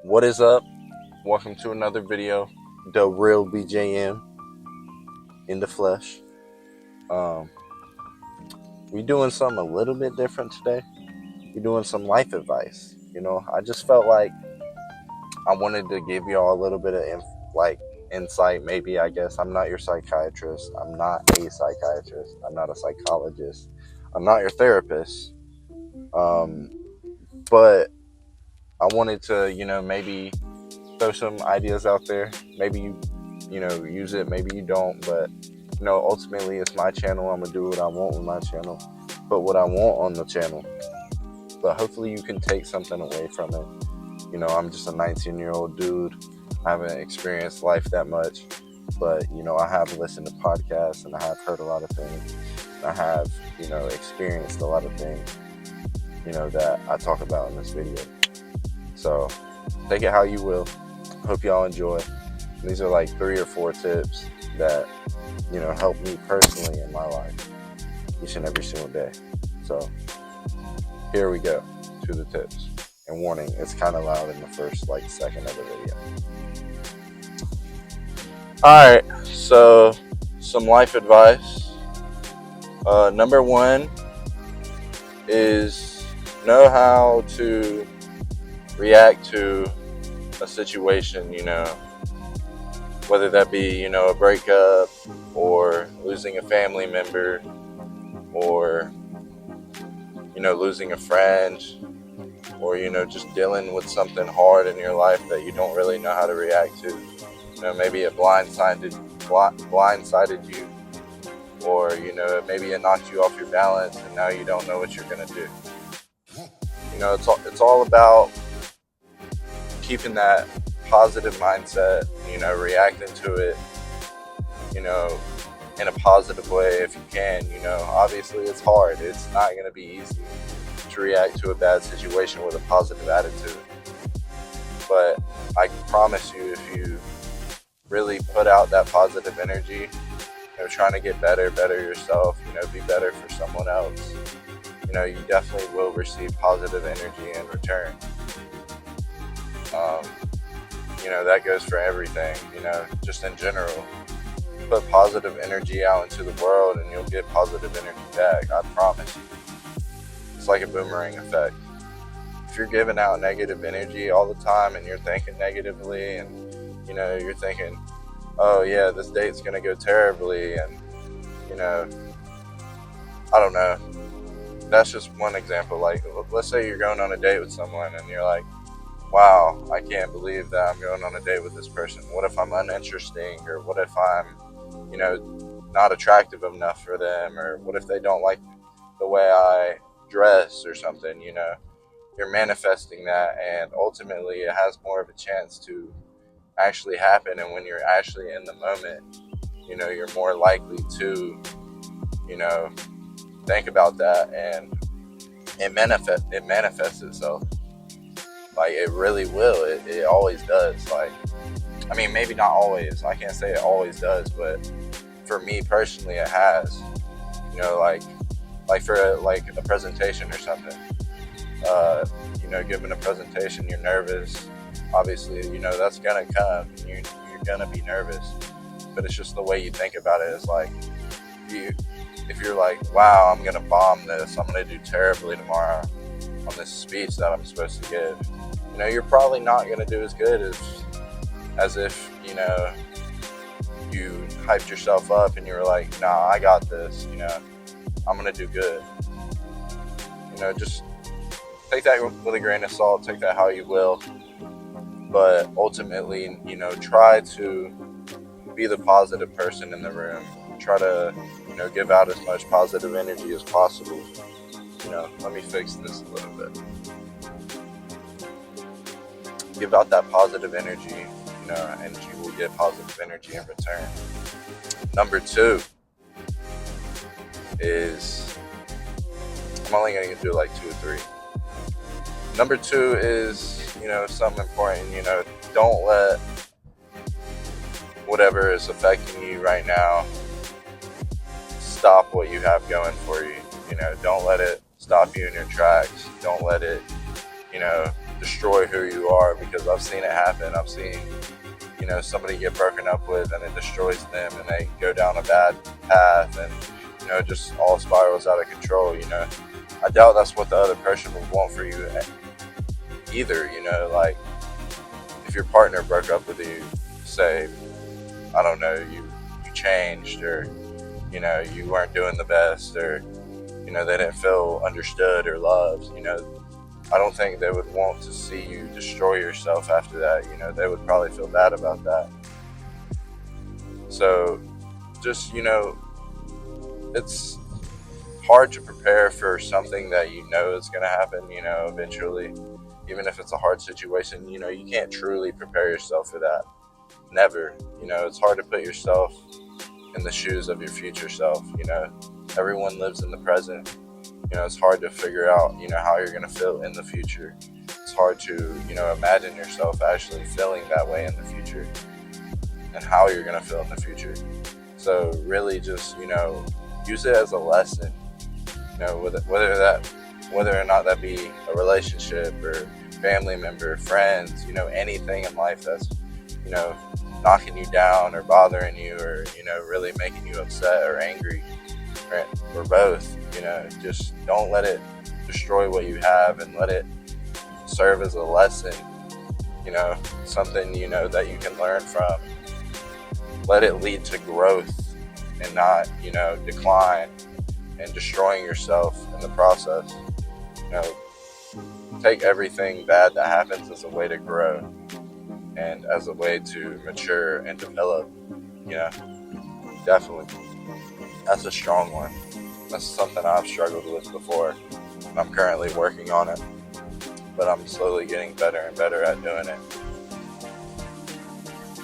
What is up? Welcome to another video. DaRealBJM in the flesh. Um, we doing something a little bit different today. We're doing some life advice. I just felt like I wanted to give y'all a little bit of insight. Maybe, I guess. I'm not your psychiatrist. I'm not a psychiatrist. I'm not a psychologist. I'm not your therapist. But I wanted to, maybe throw some ideas out there. Maybe you use it, maybe you don't, but ultimately it's my channel. I'm gonna do what I want with my channel, put what I want on the channel, but hopefully you can take something away from it. I'm just a 19-year-old dude. I haven't experienced life that much, but I have listened to podcasts and I have heard a lot of things. I have experienced a lot of things that I talk about in this video. So take it how you will. Hope y'all enjoy. These are like 3 or 4 tips that help me personally in my life each and every single day. So here we go to the tips. And warning, it's kind of loud in the first second of the video. Alright, so some life advice. Number 1 is know how to react to a situation, whether that be, a breakup or losing a family member or, losing a friend or, just dealing with something hard in your life that you don't really know how to react to. Maybe it blindsided you, or, maybe it knocked you off your balance and now you don't know what you're going to do. It's all about keeping that positive mindset, reacting to it, in a positive way if you can. Obviously it's hard. It's not going to be easy to react to a bad situation with a positive attitude. But I promise you, if you really put out that positive energy, trying to get better yourself, be better for someone else, you definitely will receive positive energy in return. That goes for everything, just in general. Put positive energy out into the world and you'll get positive energy back. I promise you. It's like a boomerang effect. If you're giving out negative energy all the time and you're thinking negatively and, you're thinking, oh yeah, this date's going to go terribly, and, I don't know. That's just one example. Let's say you're going on a date with someone and you're like, wow, I can't believe that I'm going on a date with this person. What if I'm uninteresting? Or what if I'm, not attractive enough for them? Or what if they don't like the way I dress or something? You're manifesting that, and ultimately it has more of a chance to actually happen. And when you're actually in the moment, you're more likely to, think about that, and it manifests itself. It really will. It always does. Maybe not always. I can't say it always does, but for me personally, it has. For a presentation or something. Giving a presentation, you're nervous. Obviously, that's gonna come. You're gonna be nervous, but it's just the way you think about it. It's if you're like, wow, I'm gonna bomb this. I'm gonna do terribly tomorrow on this speech that I'm supposed to give. You're probably not going to do as good as if, you hyped yourself up and you were like, nah, I got this, I'm going to do good. Just take that with a grain of salt, take that how you will. But ultimately, try to be the positive person in the room. Try to, give out as much positive energy as possible. Let me fix this a little bit. Give out that positive energy, and you will get positive energy in return. Number 2 is, I'm only going to do 2 or 3. Number 2 is, something important, don't let whatever is affecting you right now stop what you have going for you. Don't let it stop you in your tracks. Don't let it, destroy who you are, because I've seen it happen. I've seen, you know, somebody get broken up with and it destroys them and they go down a bad path, and, you know, it just all spirals out of control, you know. I doubt that's what the other person would want for you either, you know. Like, if your partner broke up with you, say, I don't know, you changed, or, you know, you weren't doing the best, or, you know, they didn't feel understood or loved, you know, I don't think they would want to see you destroy yourself after that. You know, they would probably feel bad about that. So just, you know, it's hard to prepare for something that you know is going to happen, you know, eventually. Even if it's a hard situation, you know, you can't truly prepare yourself for that. Never. You know, it's hard to put yourself in the shoes of your future self, you know. Everyone lives in the present. You know, it's hard to figure out, you know, how you're going to feel in the future. It's hard to, you know, imagine yourself actually feeling that way in the future, and how you're going to feel in the future. So really just, you know, use it as a lesson, you know, whether or not that be a relationship or family member, friends, you know, anything in life that's, you know, knocking you down or bothering you, or, you know, really making you upset or angry, or both. You know, just don't let it destroy what you have, and let it serve as a lesson, you know, something, you know, that you can learn from. Let it lead to growth and not, you know, decline and destroying yourself in the process. You know, take everything bad that happens as a way to grow and as a way to mature and develop. You know, definitely. That's a strong one. That's something I've struggled with before, and I'm currently working on it, but I'm slowly getting better and better at doing it.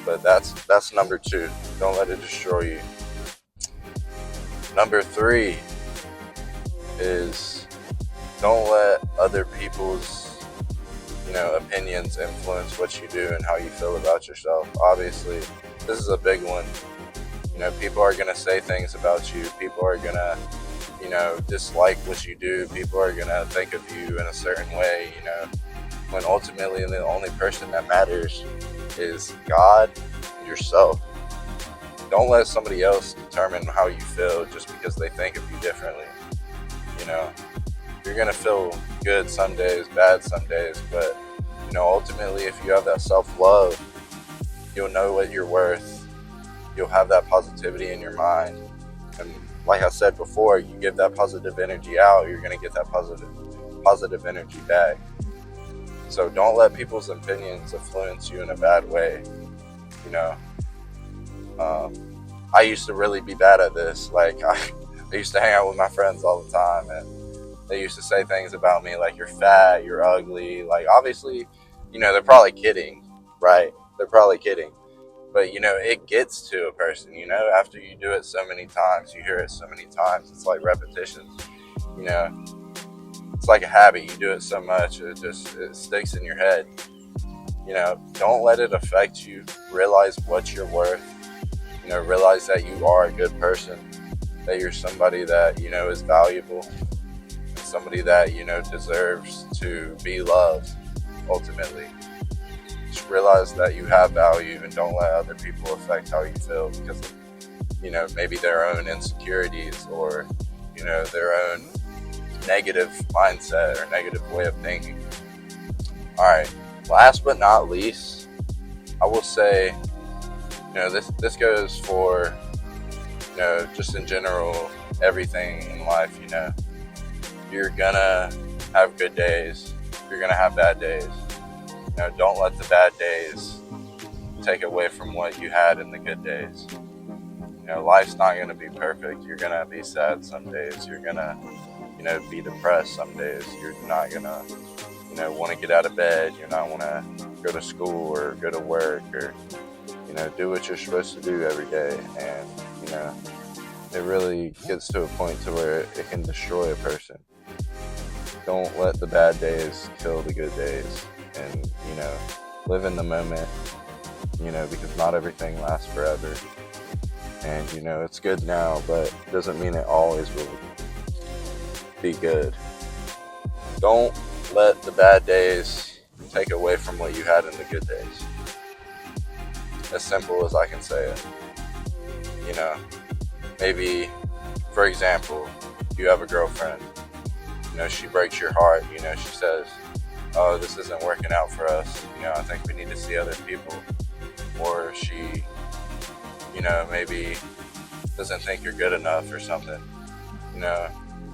But that's number 2. Don't let it destroy you. Number 3 is don't let other people's, you know, opinions influence what you do and how you feel about yourself. Obviously, this is a big one. You know, people are going to say things about you. People are going to, you know, dislike what you do. People are going to think of you in a certain way, you know, when ultimately the only person that matters is God and yourself. Don't let somebody else determine how you feel just because they think of you differently. You know, you're going to feel good some days, bad some days, but, you know, ultimately if you have that self-love, you'll know what you're worth. You'll have that positivity in your mind. And like I said before, you give that positive energy out, you're going to get that positive energy back. So don't let people's opinions influence you in a bad way. You know, I used to really be bad at this. Like, I used to hang out with my friends all the time, and they used to say things about me like, you're fat, you're ugly. Like, obviously, you know, they're probably kidding, right? They're probably kidding. But, you know, it gets to a person, you know, after you do it so many times, you hear it so many times, it's like repetition, you know, it's like a habit. You do it so much, it sticks in your head. You know, don't let it affect you. Realize what you're worth, you know, realize that you are a good person, that you're somebody that, you know, is valuable, somebody that, you know, deserves to be loved, ultimately. Just realize that you have value, and don't let other people affect how you feel because of, you know, maybe their own insecurities, or, you know, their own negative mindset or negative way of thinking. All right, last but not least, I will say, you know, this goes for, you know, just in general, everything in life. You know, you're gonna have good days, you're gonna have bad days. You know, don't let the bad days take away from what you had in the good days. You know, life's not going to be perfect. You're going to be sad some days. You're going to, you know, be depressed some days. You're not going to, you know, want to get out of bed. You're not want to go to school or go to work, or, you know, do what you're supposed to do every day. And, you know, it really gets to a point to where it can destroy a person. Don't let the bad days kill the good days. And, you know, live in the moment, you know, because not everything lasts forever. And, you know, it's good now, but it doesn't mean it always will be good. Don't let the bad days take away from what you had in the good days. As simple as I can say it. You know, maybe, for example, you have a girlfriend, you know, she breaks your heart, you know, she says, oh, this isn't working out for us, you know, I think we need to see other people. Or she, you know, maybe doesn't think you're good enough or something. You know,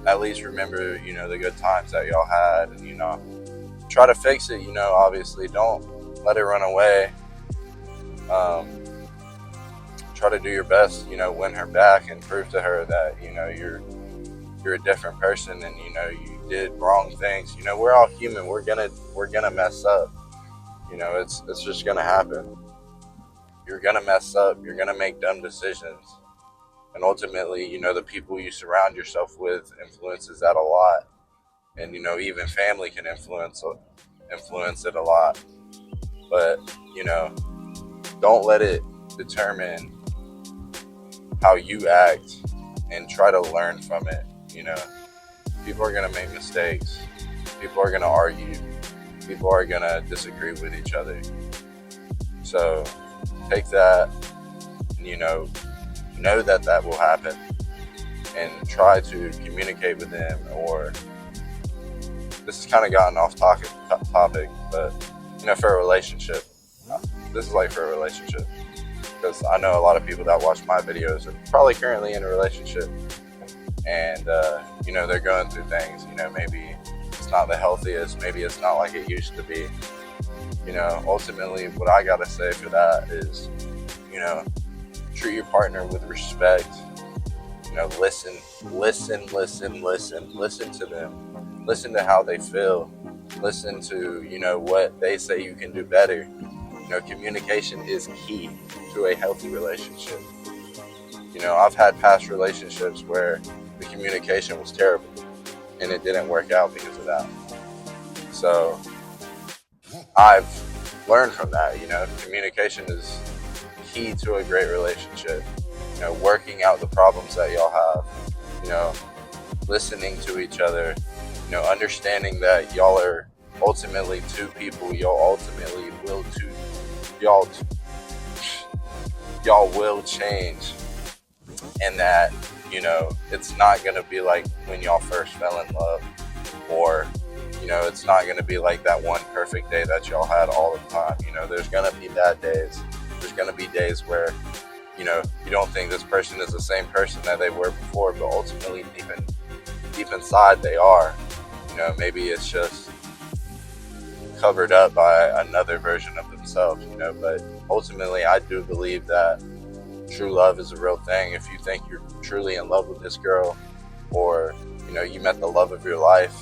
at least remember, you know, the good times that y'all had, and, you know, try to fix it. You know, obviously don't let it run away. Try to do your best, you know, win her back and prove to her that, you know, you're a different person, and, you know, you did wrong things. You know, we're all human. We're gonna mess up. You know, it's just gonna happen. You're gonna mess up. You're gonna make dumb decisions. And ultimately, you know, the people you surround yourself with influences that a lot. And, you know, even family can influence it a lot. But, you know, don't let it determine how you act, and try to learn from it. You know, people are going to make mistakes. People are going to argue. People are going to disagree with each other. So take that, and, you know that will happen, and try to communicate with them. Or, this has kind of gotten off topic, but, you know, for a relationship, this is like for a relationship, because I know a lot of people that watch my videos are probably currently in a relationship, and you know, they're going through things. You know, maybe it's not the healthiest, maybe it's not like it used to be. You know, ultimately what I gotta say for that is, you know, treat your partner with respect. You know, listen to them. Listen to how they feel. Listen to, you know, what they say you can do better. You know, communication is key to a healthy relationship. You know, I've had past relationships where the communication was terrible, and it didn't work out because of that. So I've learned from that. You know, communication is key to a great relationship. You know, working out the problems that y'all have. You know, listening to each other. You know, understanding that y'all are ultimately two people. Y'all will change, and that, you know, it's not going to be like when y'all first fell in love, or, you know, it's not going to be like that one perfect day that y'all had all the time. You know, there's going to be bad days. There's going to be days where, you know, you don't think this person is the same person that they were before, but ultimately deep inside they are. You know, maybe it's just covered up by another version of themselves, you know, but ultimately I do believe that true love is a real thing. If you think you're truly in love with this girl, or, you know, you met the love of your life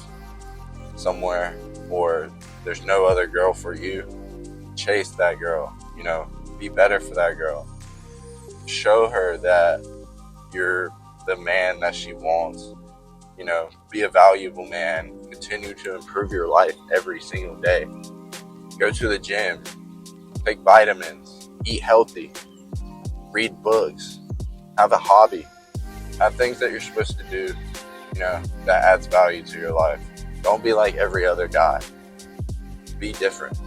somewhere, or there's no other girl for you, chase that girl. You know, be better for that girl. Show her that you're the man that she wants. You know, be a valuable man. Continue to improve your life every single day. Go to the gym. Take vitamins. Eat healthy. Read books. Have a hobby. Have things that you're supposed to do, you know, that adds value to your life. Don't be like every other guy. Be different.